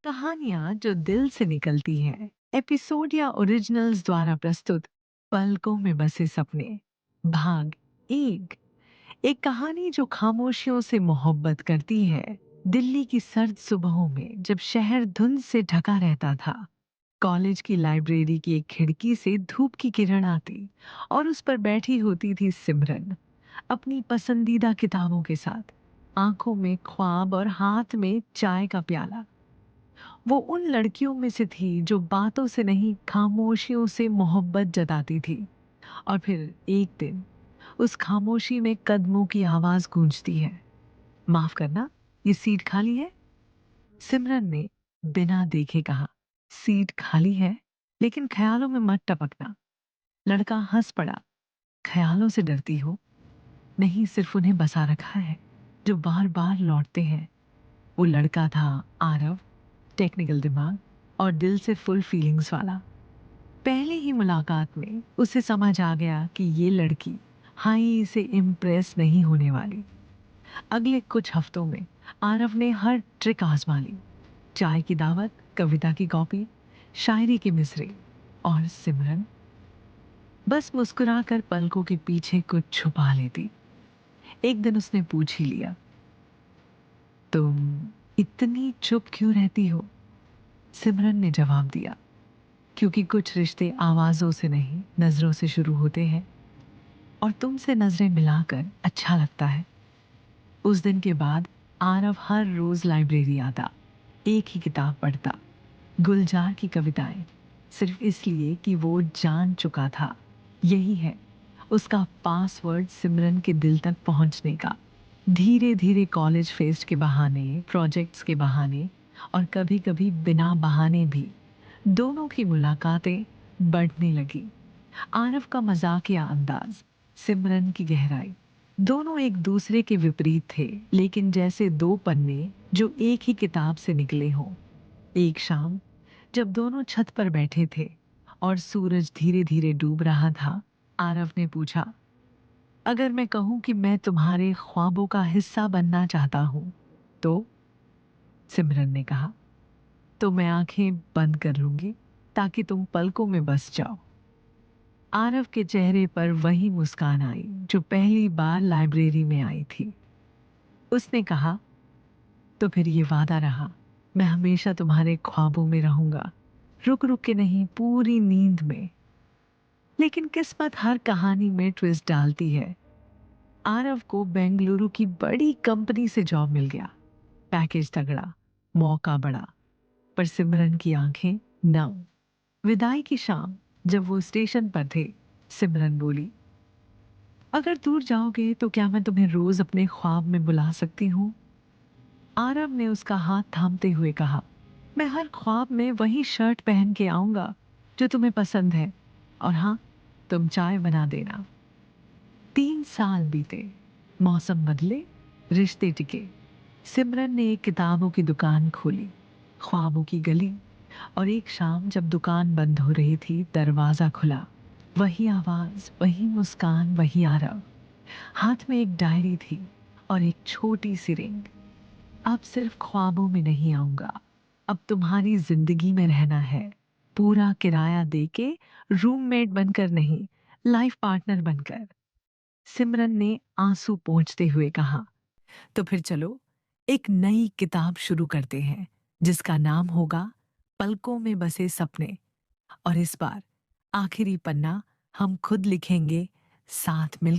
कहानियाँ जो दिल से निकलती हैं, एपिसोड या ओरिजिनल्स द्वारा प्रस्तुत। पलकों में बसे सपने, भाग एक। एक कहानी जो खामोशियों से मोहब्बत करती है। दिल्ली की सर्द सुबहों में जब शहर धुंध से ढका रहता था, कॉलेज की लाइब्रेरी की एक खिड़की से धूप की किरण आती और उस पर बैठी होती थी सिमरन, अपनी पसंदीदा किताबों के साथ, आंखों में ख्वाब और हाथ में चाय का प्याला। वो उन लड़कियों में से थी जो बातों से नहीं, खामोशियों से मोहब्बत जताती थी। और फिर एक दिन उस खामोशी में कदमों की आवाज गूंजती है। माफ करना, ये सीट खाली है। सिमरन ने बिना देखे कहा। सीट खाली है, लेकिन ख्यालों में मत टपकना। लड़का हंस पड़ा। ख्यालों से डरती हो? नहीं, सिर्फ उन्हें बसा रखा है जो बार बार लौटते हैं। वो लड़का था आरव, टेक्निकल दिमाग और दिल से फुल फीलिंग्स वाला। पहले ही मुलाकात में उसे समझ आ गया कि ये लड़की हाई से इम्प्रेस नहीं होने वाली। अगले कुछ हफ्तों में आरव ने हर ट्रिक आजमा ली। चाय की दावत, कविता की कॉपी, शायरी की मिसरे। और सिमरन बस मुस्कुराकर पलकों के पीछे कुछ छुपा लेती। एक दिन उसने पूछ ही लिया, तुम इतनी चुप क्यों रहती हो? सिमरन ने जवाब दिया, क्योंकि कुछ रिश्ते आवाज़ों से नहीं, नज़रों से शुरू होते हैं, और तुमसे नज़रें मिलाकर अच्छा लगता है। उस दिन के बाद आरव हर रोज़ लाइब्रेरी आता, एक ही किताब पढ़ता, गुलजार की कविताएं, सिर्फ इसलिए कि वो जान चुका था यही है उसका पासवर्ड सिमरन के दिल तक पहुंचने का। धीरे धीरे कॉलेज फेस्ट के बहाने, प्रोजेक्ट्स के बहाने और कभी कभी बिना बहाने भी दोनों की मुलाकातें बढ़ने लगी। आरव का मजाकिया अंदाज, सिमरन की गहराई, दोनों एक दूसरे के विपरीत थे, लेकिन जैसे दो पन्ने जो एक ही किताब से निकले हों। एक शाम जब दोनों छत पर बैठे थे और सूरज धीरे धीरे डूब रहा था, आरव ने पूछा, अगर मैं कहूं कि मैं तुम्हारे ख्वाबों का हिस्सा बनना चाहता हूं तो? सिमरन ने कहा, तो मैं आंखें बंद कर लूंगी ताकि तुम पलकों में बस जाओ। आरव के चेहरे पर वही मुस्कान आई जो पहली बार लाइब्रेरी में आई थी। उसने कहा, तो फिर ये वादा रहा, मैं हमेशा तुम्हारे ख्वाबों में रहूंगा, रुक रुक के नहीं, पूरी नींद में। लेकिन किस्मत हर कहानी में ट्विस्ट डालती है। आरव को बेंगलुरु की बड़ी कंपनी से जॉब मिल गया। पैकेज तगड़ा, मौका बड़ा, पर सिमरन की आंखें नम। विदाई की शाम जब वो स्टेशन पर थे, सिमरन बोली, अगर दूर जाओगे तो क्या मैं तुम्हें रोज अपने ख्वाब में बुला सकती हूँ? आरव ने उसका हाथ थामते हुए कहा, मैं हर ख्वाब में वही शर्ट पहन के आऊंगा जो तुम्हें पसंद है, और हाँ, तुम चाय बना देना। 3 साल बीते, मौसम बदले, रिश्ते टिके। सिमरन ने एक किताबों की दुकान खोली, ख्वाबों की गली। और एक शाम जब दुकान बंद हो रही थी, दरवाजा खुला। वही आवाज, वही मुस्कान, वही आरव। हाथ में एक डायरी थी और एक छोटी सी रिंग। अब सिर्फ ख्वाबों में नहीं आऊंगा, अब तुम्हारी जिंदगी में रहना है, पूरा किराया देके, रूममेट बनकर नहीं, लाइफ पार्टनर बनकर। सिमरन ने आंसू पोंछते हुए कहा, तो फिर चलो एक नई किताब शुरू करते हैं जिसका नाम होगा पलकों में बसे सपने। और इस बार आखिरी पन्ना हम खुद लिखेंगे, साथ मिल।